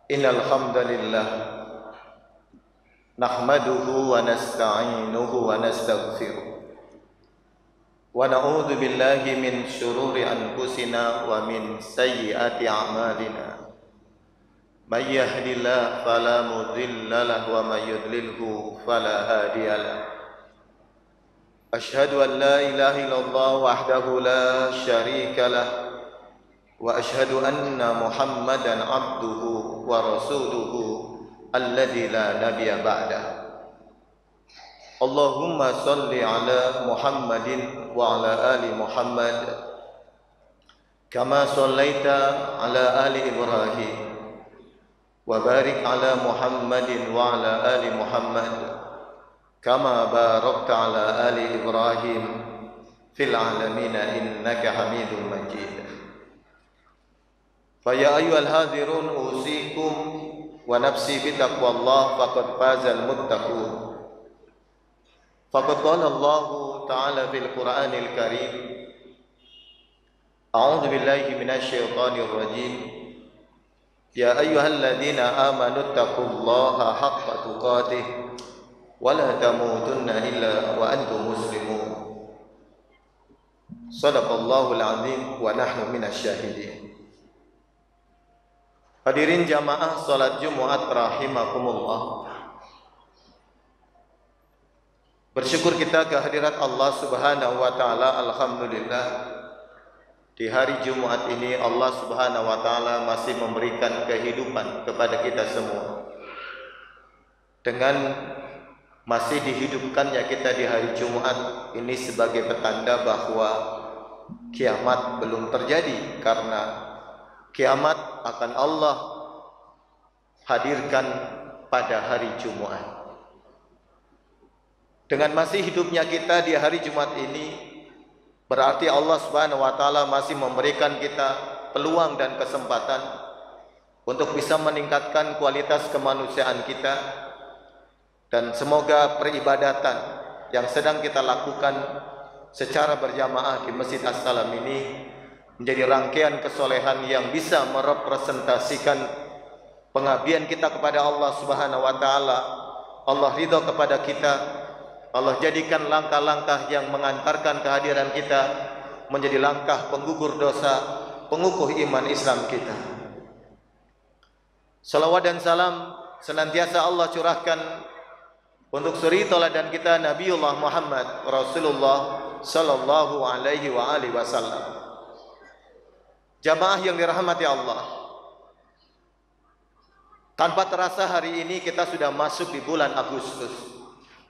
Innal hamdalillah nahmaduhu wa nasta'inuhu wa nastaghfiruh wa na'udzu billahi min shururi anfusina wa min sayyiati a'malina. May yahdihillahu fala mudilla lahu wa may yudlilhu fala hadiya lahu. Asyhadu an la ilaha illallah wahdahu la syarika lahu wa asyhadu anna Muhammadan abduhu wa rasuluhu alladzi la nabiyya ba'dah. Allahumma shalli ala Muhammadin wa ala ali Muhammad kama shallaita ala ali Ibrahim wa barik ala Muhammadin wa ala ali Muhammad kama barakta ala ali Ibrahim fil alamin innaka Hamidum Majid. Faya ayyuhal hadirun usikum wa nafsi bitaqwallah faqad fazal muttaqun. Faqad qala Allah Ta'ala fil Qur'anil Karim, A'udzu billahi minasy syaithanir rajim. Ya ayyuhalladzina amanu taqullaha haqqa tuqatih wa la tamutunna illa wa antum muslimun. Shadaqallahul azim wa nahnu minasy syahidin. Hadirin jamaah salat Jumat rahimakumullah. Bersyukur kita kehadirat Allah Subhanahu wa taala. Alhamdulillah, di hari Jumat ini Allah Subhanahu wa taala masih memberikan kehidupan kepada kita semua. Dengan masih dihidupkannya kita di hari Jumat ini sebagai petanda bahwa kiamat belum terjadi, karena kiamat akan Allah hadirkan pada hari Jumat. Dengan masih hidupnya kita di hari Jumat ini, berarti Allah Subhanahu wa taala masih memberikan kita peluang dan kesempatan untuk bisa meningkatkan kualitas kemanusiaan kita, dan semoga peribadatan yang sedang kita lakukan secara berjamaah di Masjid As-Salam ini menjadi rangkaian kesolehan yang bisa merepresentasikan pengabdian kita kepada Allah Subhanahu wa taala. Allah ridha kepada kita. Allah jadikan langkah-langkah yang mengantarkan kehadiran kita menjadi langkah penggugur dosa, pengukuh iman Islam kita. Salawat dan salam senantiasa Allah curahkan untuk suri tauladan kita Nabiullah Muhammad Rasulullah sallallahu alaihi wa alihi wasallam. Jamaah yang dirahmati Allah, tanpa terasa hari ini kita sudah masuk di bulan Agustus,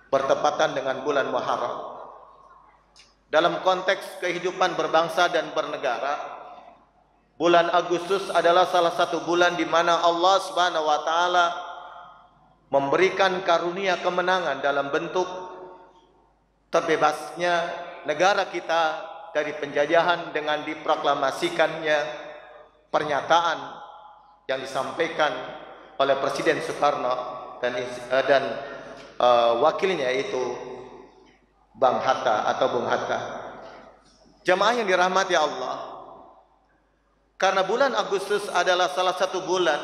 bertepatan dengan bulan Muharram. Dalam konteks kehidupan berbangsa dan bernegara, bulan Agustus adalah salah satu bulan di mana Allah Subhanahu wa taala memberikan karunia kemenangan dalam bentuk terbebasnya negara kita dari penjajahan dengan diproklamasikannya pernyataan yang disampaikan oleh Presiden Soekarno dan wakilnya yaitu Bang Hatta atau Bung Hatta. Jamaah yang dirahmati Allah, karena bulan Agustus adalah salah satu bulan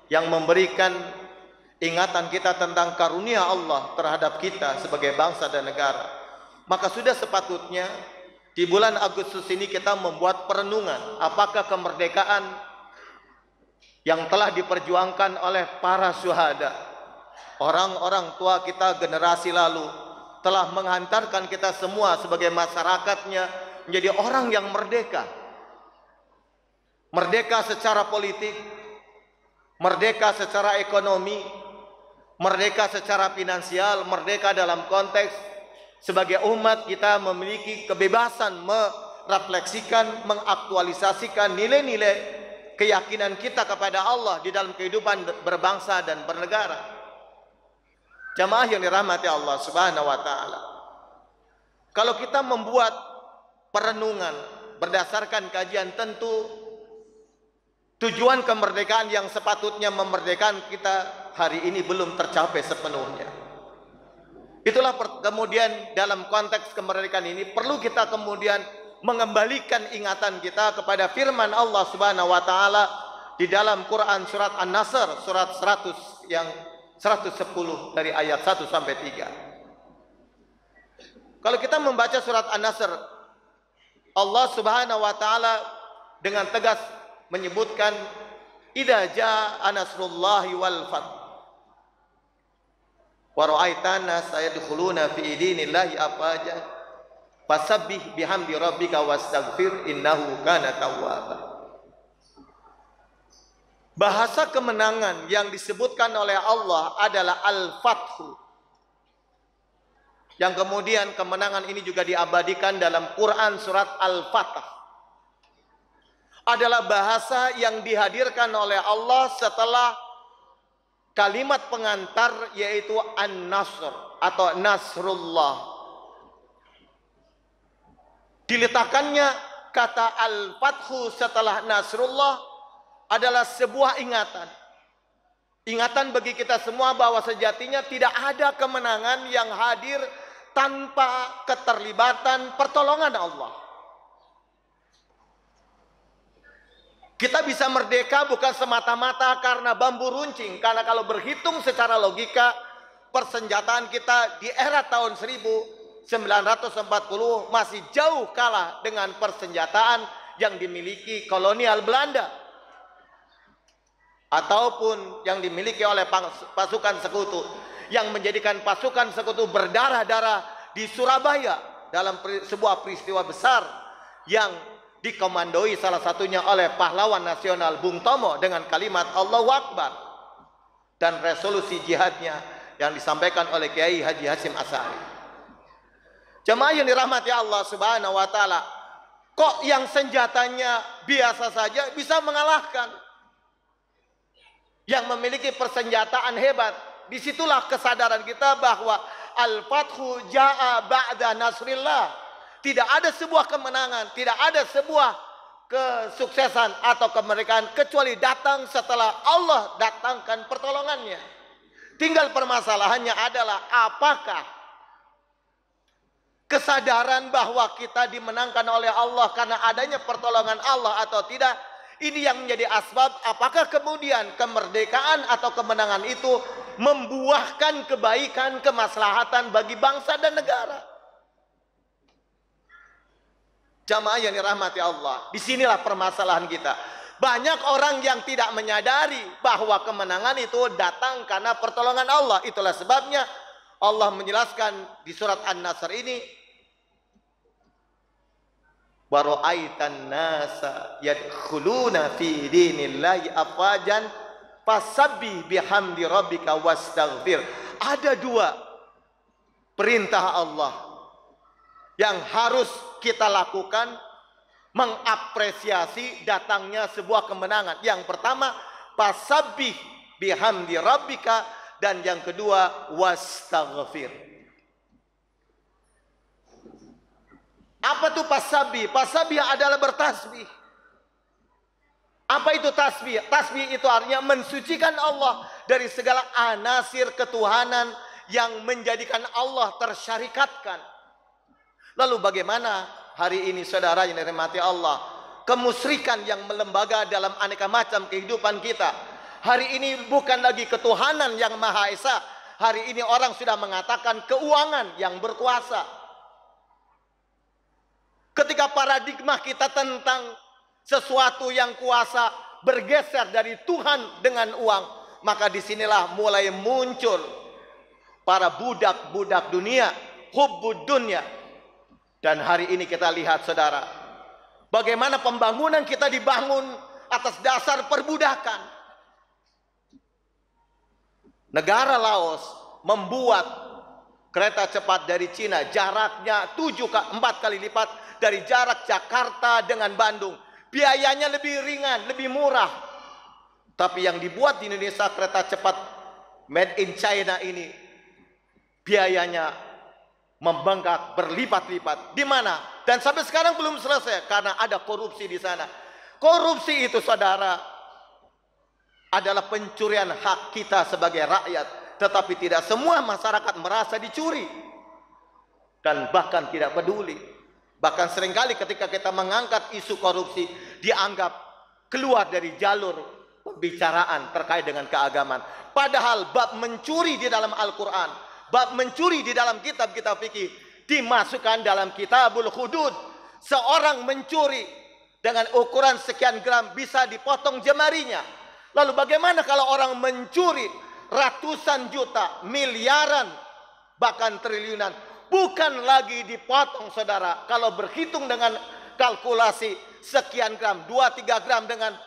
yang memberikan ingatan kita tentang karunia Allah terhadap kita sebagai bangsa dan negara, maka sudah sepatutnya di bulan Agustus ini kita membuat perenungan apakah kemerdekaan yang telah diperjuangkan oleh para syuhada, orang-orang tua kita generasi lalu, telah menghantarkan kita semua sebagai masyarakatnya menjadi orang yang merdeka. Merdeka secara politik, merdeka secara ekonomi, merdeka secara finansial, merdeka dalam konteks sebagai umat kita memiliki kebebasan merefleksikan, mengaktualisasikan nilai-nilai keyakinan kita kepada Allah di dalam kehidupan berbangsa dan bernegara. Jamaah yang dirahmati Allah Subhanahu wa taala, kalau kita membuat perenungan berdasarkan kajian, tentu tujuan kemerdekaan yang sepatutnya memerdekakan kita hari ini belum tercapai sepenuhnya. Itulah kemudian dalam konteks kemerdekaan ini perlu kita kemudian mengembalikan ingatan kita kepada firman Allah Subhanahu wa taala di dalam Quran surat An-Nasr surat 100 yang 110 dari ayat 1 sampai 3. Kalau kita membaca surat An-Nasr, Allah Subhanahu wa taala dengan tegas menyebutkan idza jaa nasrullahi wal fath wa ra'aitan nas yadkhuluna fi dinillahi afwaja fasabbih bihamdi rabbika wastaghfir innahu kana tawwaba. Bahasa kemenangan yang disebutkan oleh Allah adalah Al-Fathu. Yang kemudian kemenangan ini juga diabadikan dalam Quran surat Al-Fatah. Adalah bahasa yang dihadirkan oleh Allah setelah kalimat pengantar yaitu An-Nasr atau Nasrullah. Diletakkannya kata Al-Fathu setelah Nasrullah adalah sebuah ingatan. Ingatan bagi kita semua bahwa sejatinya tidak ada kemenangan yang hadir tanpa keterlibatan pertolongan Allah. Kita bisa merdeka bukan semata-mata karena bambu runcing. Karena kalau berhitung secara logika, persenjataan kita di era tahun 1940 masih jauh kalah dengan persenjataan yang dimiliki kolonial Belanda ataupun yang dimiliki oleh pasukan sekutu, yang menjadikan pasukan sekutu berdarah-darah di Surabaya dalam sebuah peristiwa besar yang dikomandoi salah satunya oleh pahlawan nasional Bung Tomo dengan kalimat Allahu Akbar dan resolusi jihadnya yang disampaikan oleh Kiai Haji Hasyim Asy'ari. Jemaah yang dirahmati Allah Subhanahu wa taala, kok yang senjatanya biasa saja bisa mengalahkan yang memiliki persenjataan hebat? Disitulah kesadaran kita bahwa Al-Fathu ja'a ba'da nasrillah. Tidak ada sebuah kemenangan, tidak ada sebuah kesuksesan atau kemerdekaan kecuali datang setelah Allah datangkan pertolongannya. Tinggal permasalahannya adalah apakah kesadaran bahwa kita dimenangkan oleh Allah karena adanya pertolongan Allah atau tidak. Ini yang menjadi asbab apakah kemudian kemerdekaan atau kemenangan itu membuahkan kebaikan, kemaslahatan bagi bangsa dan negara. Jamaah yang dirahmati Allah, disinilah permasalahan kita. Banyak orang yang tidak menyadari bahwa kemenangan itu datang karena pertolongan Allah. Itulah sebabnya Allah menjelaskan di surat An-Nasr ini, wa ra'aitan nasa yadkhuluna fi dinillahi afwajan fasabbih bihamdi rabbika wastaghfir. Ada dua perintah Allah yang harus kita lakukan mengapresiasi datangnya sebuah kemenangan. Yang pertama, fasabbih bihamdi rabbika, dan yang kedua wastaghfir. Apa itu pasabih? Pasabih adalah bertasbih. Apa itu tasbih? Tasbih itu artinya mensucikan Allah dari segala anasir ketuhanan yang menjadikan Allah tersyarikatkan. Lalu bagaimana hari ini saudara yang dirahmati Allah, kemusyrikan yang melembaga dalam aneka macam kehidupan kita. Hari ini bukan lagi ketuhanan yang Maha Esa. Hari ini orang sudah mengatakan keuangan yang berkuasa. Ketika paradigma kita tentang sesuatu yang kuasa bergeser dari Tuhan dengan uang, maka disinilah mulai muncul para budak-budak dunia, hubbud dunya. Dan hari ini kita lihat saudara, bagaimana pembangunan kita dibangun atas dasar perbudakan. Negara Laos membuat kereta cepat dari Cina, jaraknya 4 kali lipat dari jarak Jakarta dengan Bandung. Biayanya lebih ringan, lebih murah. Tapi yang dibuat di Indonesia kereta cepat made in China ini biayanya membengkak berlipat-lipat. Di mana? Dan sampai sekarang belum selesai karena ada korupsi di sana. Korupsi itu saudara adalah pencurian hak kita sebagai rakyat. Tetapi tidak semua masyarakat merasa dicuri. Dan bahkan tidak peduli. Bahkan seringkali ketika kita mengangkat isu korupsi, dianggap keluar dari jalur pembicaraan terkait dengan keagamaan. Padahal bab mencuri di dalam Al-Quran, bab mencuri di dalam kitab-kitab fikih dimasukkan dalam kitabul hudud. Seorang mencuri dengan ukuran sekian gram bisa dipotong jemarinya. Lalu bagaimana kalau orang mencuri ratusan juta, miliaran, bahkan triliunan? Bukan lagi dipotong, saudara. Kalau berhitung dengan kalkulasi sekian gram, 2-3 gram dengan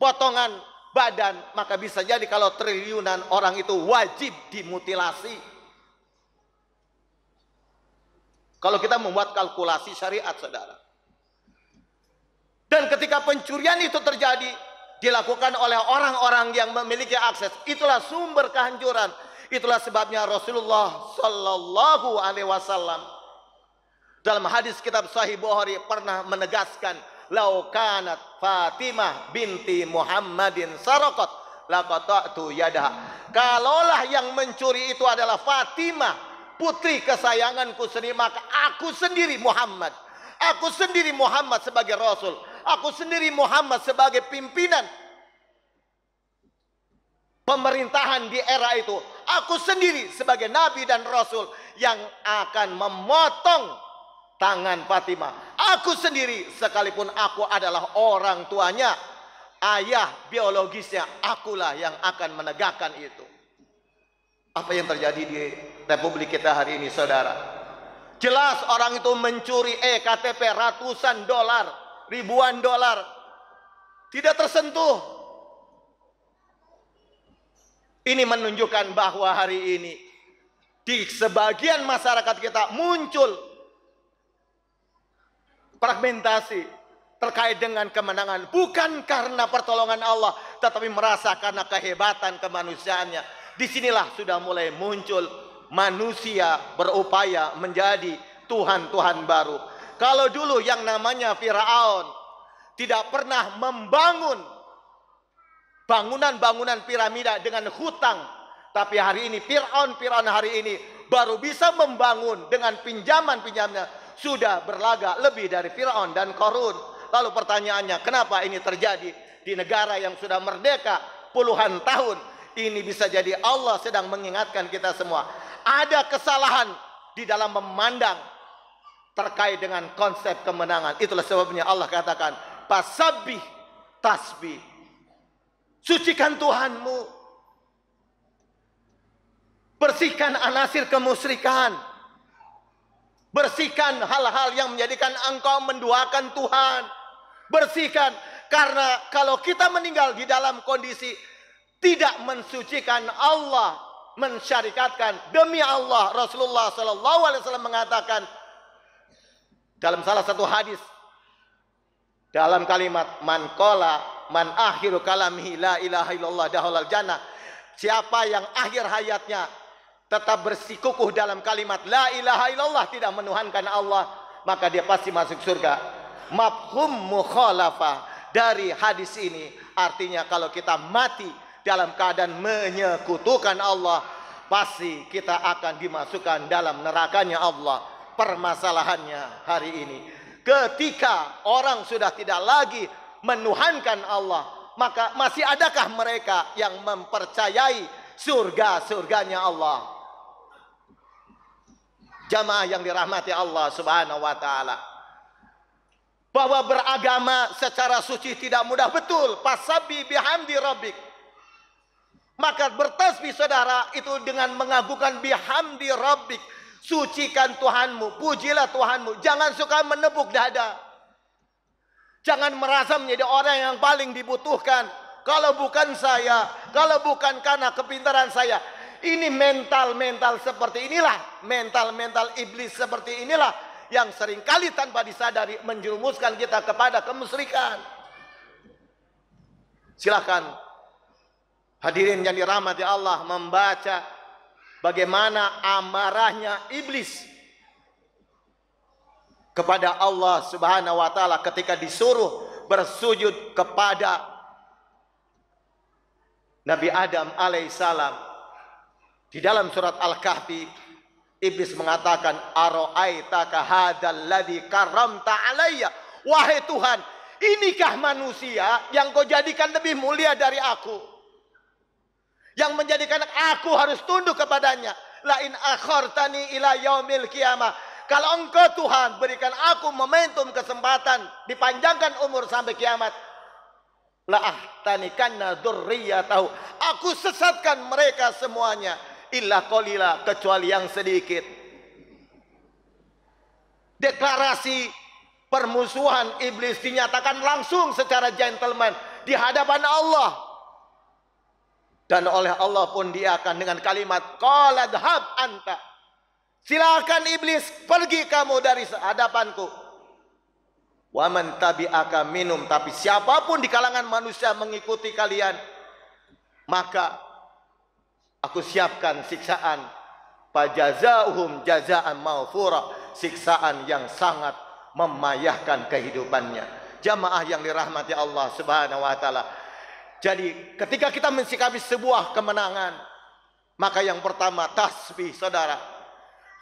potongan badan, maka bisa jadi kalau triliunan orang itu wajib dimutilasi. Kalau kita membuat kalkulasi syariat, saudara. Dan ketika pencurian itu terjadi, dilakukan oleh orang-orang yang memiliki akses, itulah sumber kehancuran. Itulah sebabnya Rasulullah Sallallahu Alaihi Wasallam dalam hadis kitab Sahih Bukhari pernah menegaskan, "Lau kanat Fatimah binti Muhammadin saraqat laqata'tu yadaha." Kalaulah yang mencuri itu adalah Fatimah, putri kesayanganku sendiri, maka aku sendiri Muhammad, sebagai Rasul, aku sendiri Muhammad sebagai pimpinan pemerintahan di era itu, aku sendiri sebagai Nabi dan Rasul yang akan memotong tangan Fatimah. Aku sendiri, sekalipun aku adalah orang tuanya, ayah biologisnya, akulah yang akan menegakkan itu. Apa yang terjadi di Republik kita hari ini, saudara? Jelas orang itu mencuri KTP ratusan dolar, ribuan dolar, tidak tersentuh. Ini menunjukkan bahwa hari ini di sebagian masyarakat kita muncul fragmentasi terkait dengan kemenangan, bukan karena pertolongan Allah, tetapi merasa karena kehebatan kemanusiaannya. Disinilah sudah mulai muncul manusia berupaya menjadi Tuhan-Tuhan baru. Kalau dulu yang namanya Firaun tidak pernah membangun bangunan-bangunan piramida dengan hutang, tapi hari ini Fir'aun hari ini baru bisa membangun dengan pinjaman-pinjamannya, sudah berlagak lebih dari Fir'aun dan Qarun. Lalu pertanyaannya, kenapa ini terjadi di negara yang sudah merdeka puluhan tahun? Ini bisa jadi Allah sedang mengingatkan kita semua, ada kesalahan di dalam memandang terkait dengan konsep kemenangan. Itulah sebabnya Allah katakan, "Fasabbih tasbih." Sucikan Tuhanmu, bersihkan anasir kemusyrikan, bersihkan hal-hal yang menjadikan engkau menduakan Tuhan, bersihkan. Karena kalau kita meninggal di dalam kondisi tidak mensucikan Allah, mensyarikatkan demi Allah, Rasulullah Sallallahu Alaihi Wasallam mengatakan dalam salah satu hadis, dalam kalimat man akhiru kalamihi la ilaha illallah dahulal jannah. Siapa yang akhir hayatnya tetap bersikukuh dalam kalimat la ilaha illallah, tidak menuhankan Allah, maka dia pasti masuk surga. Mafhum mukhalafah dari hadis ini artinya kalau kita mati dalam keadaan menyekutukan Allah, pasti kita akan dimasukkan dalam nerakanya Allah. Permasalahannya hari ini, ketika orang sudah tidak lagi menuhankan Allah, maka masih adakah mereka yang mempercayai surga-surganya Allah? Jamaah yang dirahmati Allah Subhanahu wa taala, bahwa beragama secara suci tidak mudah, betul. Fasabbih bihamdi rabbik. Maka bertasbih, saudara, itu dengan mengagungkan bihamdi rabbik. Sucikan Tuhanmu, pujilah Tuhanmu. Jangan suka menepuk dada. Jangan merasa menjadi orang yang paling dibutuhkan. Kalau bukan saya, kalau bukan karena kepintaran saya. Ini mental-mental seperti inilah, mental-mental iblis seperti inilah yang seringkali tanpa disadari menjerumuskan kita kepada kemusyrikan. Silakan hadirin yang dirahmati Allah membaca bagaimana amarahnya iblis kepada Allah Subhanahu wa taala ketika disuruh bersujud kepada Nabi Adam alaihissalam. Di dalam surat Al-Kahfi, iblis mengatakan, "Ara'aitaka hadzal ladzi karramta alayya?" Wahai Tuhan, inikah manusia yang kau jadikan lebih mulia dari aku, yang menjadikan aku harus tunduk kepadanya. Lain akhartani ila yaumil qiyamah, kalau engkau Tuhan berikan aku momentum kesempatan dipanjangkan umur sampai kiamat, la ahtanikanna dzurriyyatahu, aku sesatkan mereka semuanya, illa qalila, kecuali yang sedikit. Deklarasi permusuhan iblis dinyatakan langsung secara gentleman di hadapan Allah. Dan oleh Allah pun dia akan dengan kalimat qala dhhab anta, silakan iblis, pergi kamu dari hadapanku. Wa man tabi'aka minum, tapi siapapun di kalangan manusia mengikuti kalian, maka aku siapkan siksaan, fajazauhum jazaan maghfura, siksaan yang sangat memayahkan kehidupannya. Jamaah yang dirahmati Allah Subhanahu wa taala. Jadi ketika kita mensikapi sebuah kemenangan, maka yang pertama tasbih, saudara.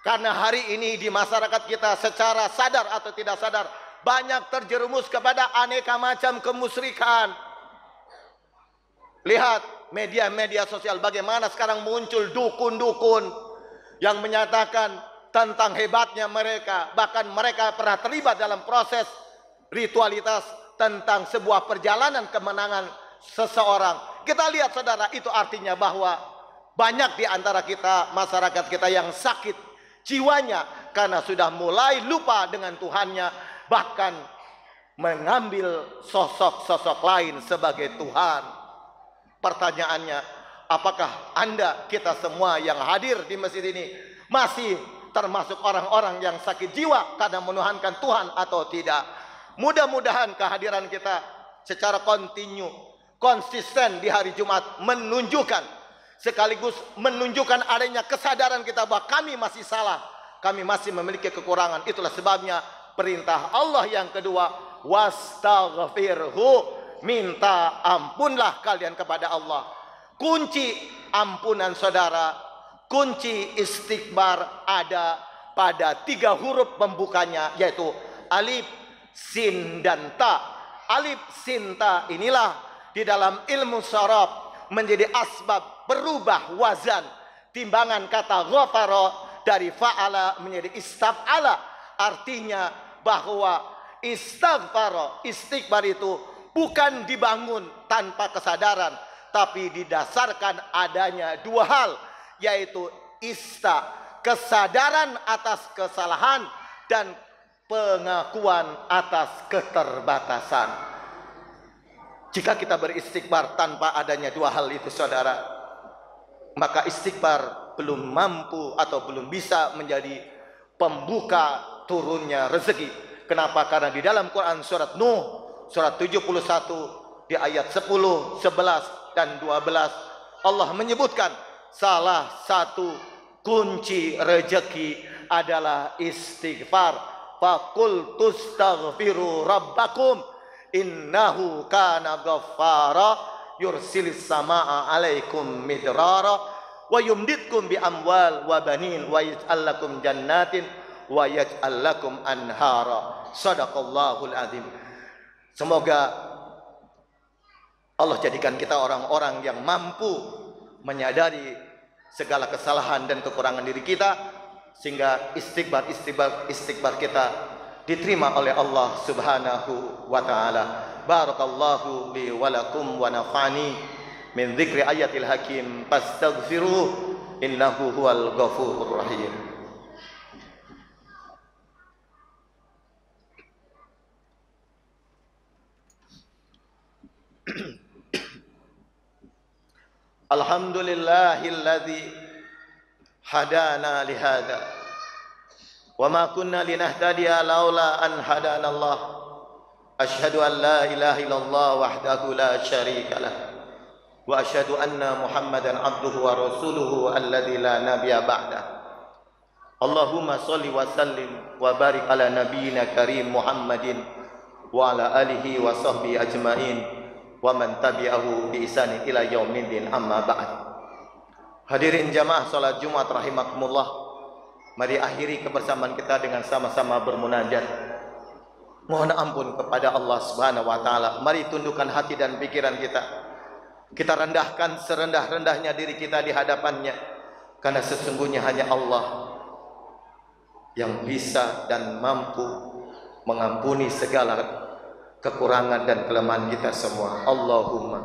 Karena hari ini di masyarakat kita secara sadar atau tidak sadar banyak terjerumus kepada aneka macam kemusyrikan. Lihat media-media sosial bagaimana sekarang muncul dukun-dukun yang menyatakan tentang hebatnya mereka. Bahkan mereka pernah terlibat dalam proses ritualitas tentang sebuah perjalanan kemenangan seseorang. Kita lihat saudara, itu artinya bahwa banyak di antara kita, masyarakat kita yang sakit jiwanya karena sudah mulai lupa dengan Tuhannya, bahkan mengambil sosok-sosok lain sebagai Tuhan. Pertanyaannya, apakah Anda, kita semua yang hadir di masjid ini masih termasuk orang-orang yang sakit jiwa karena menuhankan Tuhan atau tidak? Mudah-mudahan kehadiran kita secara kontinu, konsisten di hari Jumat menunjukkan, sekaligus menunjukkan adanya kesadaran kita bahwa kami masih salah, kami masih memiliki kekurangan. Itulah sebabnya perintah Allah yang kedua, wastaghfirhu, minta ampunlah kalian kepada Allah. Kunci ampunan saudara, kunci istighfar ada pada 3 huruf pembukanya, yaitu alif, sin, dan ta. Alif, sin, ta inilah di dalam ilmu sharaf menjadi asbab berubah wazan timbangan kata ghafara dari fa'ala menjadi istaf'ala. Artinya bahwa istighfar itu bukan dibangun tanpa kesadaran, tapi didasarkan adanya 2 hal, yaitu kesadaran atas kesalahan dan pengakuan atas keterbatasan. Jika kita beristighfar tanpa adanya 2 hal itu saudara, maka istighfar belum mampu atau belum bisa menjadi pembuka turunnya rezeki. Kenapa? Karena di dalam Quran surat Nuh surat 71 di ayat 10, 11 dan 12 Allah menyebutkan salah satu kunci rezeki adalah istighfar. Faqul tustaghfiru rabbakum innahu kana ghaffara yursilis samaa alaikum midrara wa yumditkum bi amwal wa banin wa yaj'al lakum jannatin wa yaj'al lakum anhara. Shadaqallahul azim. Semoga Allah jadikan kita orang-orang yang mampu menyadari segala kesalahan dan kekurangan diri kita, sehingga istighfar kita diterima oleh Allah Subhanahu wa taala. Barakallahu li wa lakum wa nafa'ani min dzikri ayatil hakim fastaghfiruh innahu huwal ghafurur rahim. Alhamdulillahilladzi hadana lihada wa ma kunna linahtadiya laula an hadana Allah. Asyhadu an la ilaha illallah wahdahu la syarika lah wa asyhadu anna Muhammadan abduhu wa rasuluhu alladzi la nabiyya ba'da. Allahumma shalli wa sallim wa barik ala nabiyyina karim Muhammadin wa ala alihi wa sahbihi ajmain wa man tabi'ahu bi ihsanin ila yaumiddin, amma ba'd. Hadirin jamaah salat Jumat rahimakumullah, mari akhiri kebersamaan kita dengan sama-sama bermunajat. Mohon ampun kepada Allah Subhanahu wa taala. Mari tundukkan hati dan pikiran kita. Kita rendahkan serendah-rendahnya diri kita di hadapannya, karena sesungguhnya hanya Allah yang bisa dan mampu mengampuni segala kekurangan dan kelemahan kita semua. Allahumma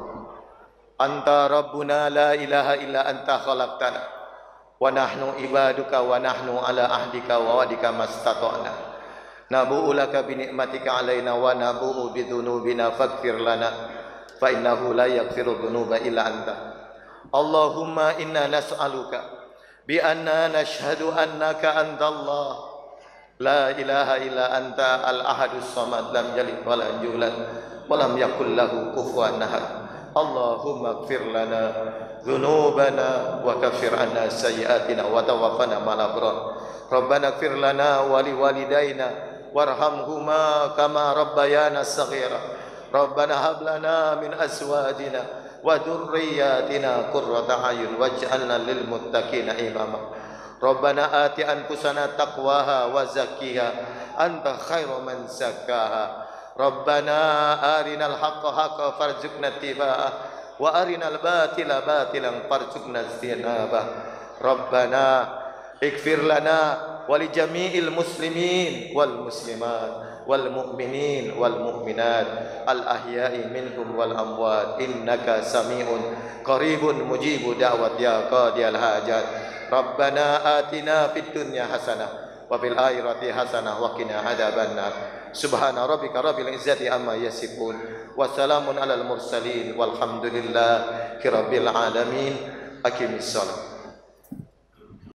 anta rabbuna la ilaha illa anta khalaqtana wa nahnu ibaduka wa nahnu ala ahdika wa wadika mastata'na nabu'u laka bi ni'matika alaina wa nabu'u bi dhunubina faghfir lana fa innahu la yaghfiru dhunuba illa anta. Allahumma inna nas'aluka bi anna nashhadu annaka antallah la ilaha illa anta al-ahadus samad lam yalid wa lam yulad wa lam yakul lahu kufuwan ahad. Allahumma ighfir lana dhunubana wa kaffir anna sayyi'atina wa tawaffana ma'al abrar. Rabbana ighfir lana wa liwalidayna warhamhuma kama rabbayana saghira. Rabbana hab lana min azwajina wa dhurriyyatina qurrata a'yun waj'alna lil muttaqina imama. Rabbana ati anfusana taqwaha wa zakkiha anta khairu man zakkaha. Rabbana arinal haqqa haqqan farzuqna ittiba'ah wa arinal batila batilan farzuqna ijtinabah. Rabbana ighfir lana wa li jami'il muslimin wal muslimat wal mu'minin wal mu'minat al ahya'i minhum wal amwat innaka sami'un qaribun mujibu da'wat ya qadiyal hajat. Rabbana atina fid dunya hasanah wa fil akhirati hasanah wa qina adzabannar. Subhana rabbika rabbil izzati amma yasifun wa salamun alal mursalin walhamdulillahi rabbil alamin. Aqimissalam.